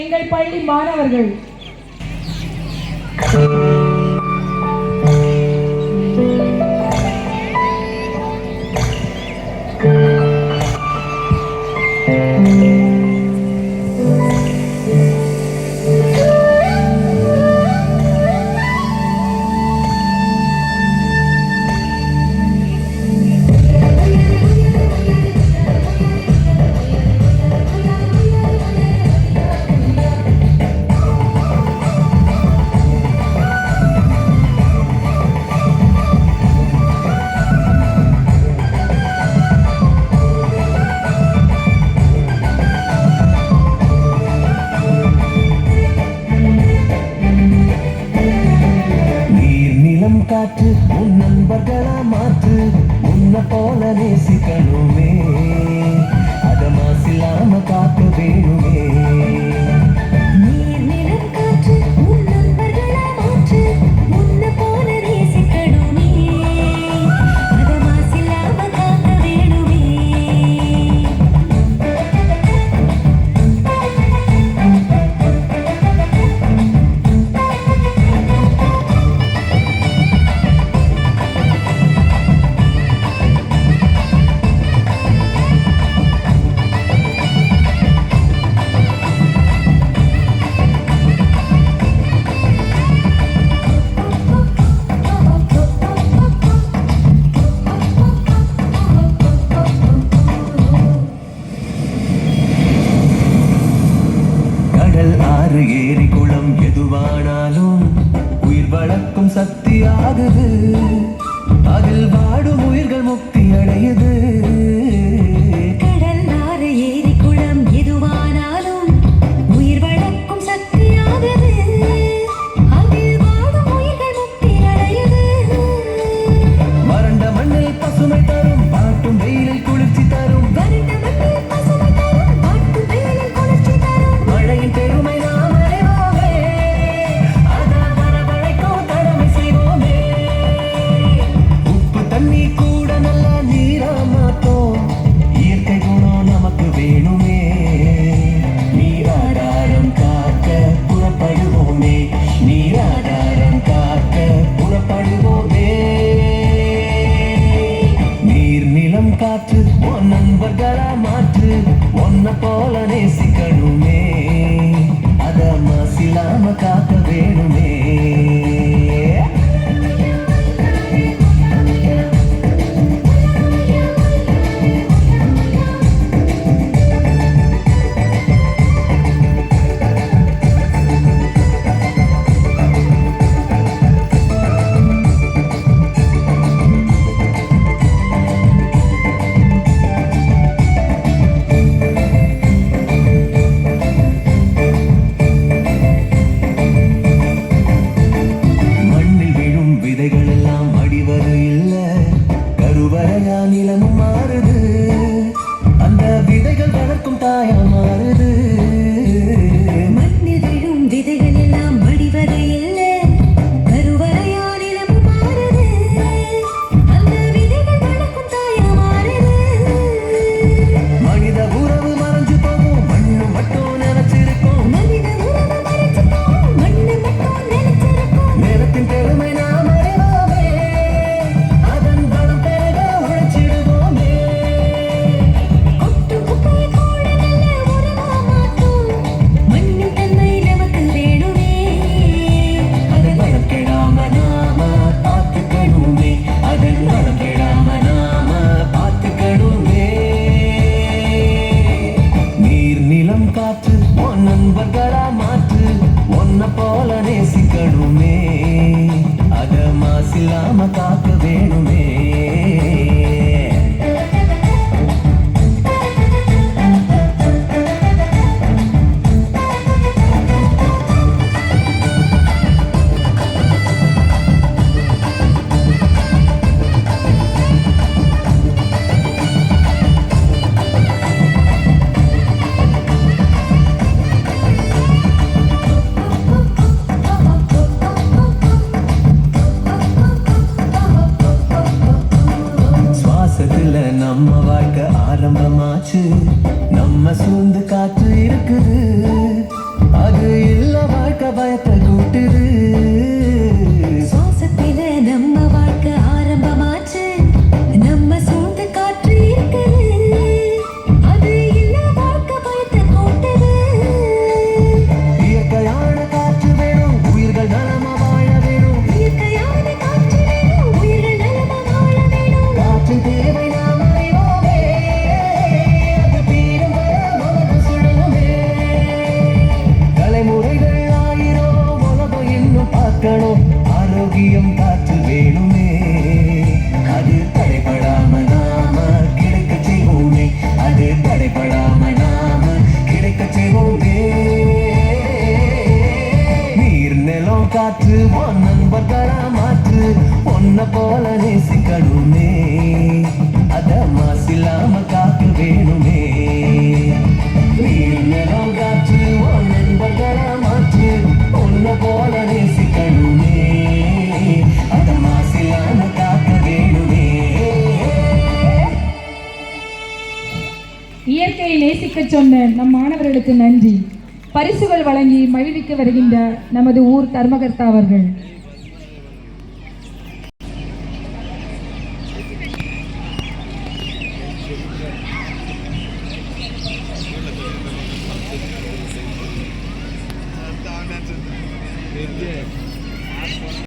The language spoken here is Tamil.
எங்கள் பள்ளி மாணவர்கள். காற்று உன் நண்பர்களா மாற்று உன்னை போல நேசிக்கணுமே அத மாசில்லாம காக்க வேணுமே நீர் நிலம் காற்று உன் நண்பர்களா மாற்று உன்னை போல நேசிக்கணுமே அத மாசில்லாம காக்க வேணுமே ஏரி குளம் எதுவானாலும் உயிர் வளர்க்கும் சக்தி ஆகுது அதில் வாடும் உயிர்கள் முக்தி அடையுது கடல் ஆறு ஏரி குளம் எதுவானாலும் உயிர் வளர்க்கும் சக்தி ஆகுது அதில் வாடும் உயிர்கள் முக்தி அடையுது வறண்ட மண்ணில் பசுமை தரும் பாட்டும் வெயிலில் குளிர்ச்சி தரும் வறண்ட மண்ணில் பசுமை தரும் பாட்டும் வெயிலில் குளிர்ச்சி தரும் மழையின் பெருமை காற்று உன் நண்பர்களா மாற்று உன்னை போல நேசிக்கணுமே அத மாசில்லாம காக்க வேணுமே நிலமும் மாறுது அந்த விதைகள் வளர்க்கும் தாயா மாறுது மண்ணில் விழும் விதைகள் எல்லாம் மடிவது இல்லை கருவறையா நிலமும் மாறுது அந்த விதைகள் வளர்க்கும் தாயா மாறுது மனித உறவு மறைஞ்சு போகும் மண்ணு மட்டும் நினைச்சிருக்கும் மனித உறவு மறைஞ்சு போகும் மண்ணு மட்டும் நினைச்சிருக்கும் நேரத்தின் பெருமை நாம் அறிவோமே அதன் பலம் பெருக உழைச்சிடுவோமே கொட்டும் குப்பையை கூட நல்ல உரமா மாற்றும் மண்ணின் தன்மை நமக்கு வேணுமே அதன் வளம் கெடாம நாம பார்த்துக்கணுமே அதன் வளம் கெடாம நாம பார்த்துக்கணுமே நீர் நிலம் காற்று உன் நண்பர்களா மாற்று உன்னை போல நேசிக்கணுமே அத மாசில்லாம காக்க வேணுமே நம்ம வாழ்க்கை ஆரம்பமாச்சு நம்ம சூழ்ந்து காற்று இருக்குது நிலம் காற்று உன் நண்பர்களா மாற்று உன்னை போல நேசிக்கணுமே அத மாசில்லாம காக்க வேணுமே நீர் நிலம் காற்று உன் நண்பர்களா மாற்று உன்னை போல நேசிக்கணுமே அத மாசில்லாம காக்க வேணுமே. இயற்கையை நேசிக்க சொன்ன நம் மாணவர்களுக்கு நன்றி. பரிசுகள் வழங்கி மகிழ்விக்க வருகின்ற நமது ஊர் தர்மகர்த்தா அவர்கள்.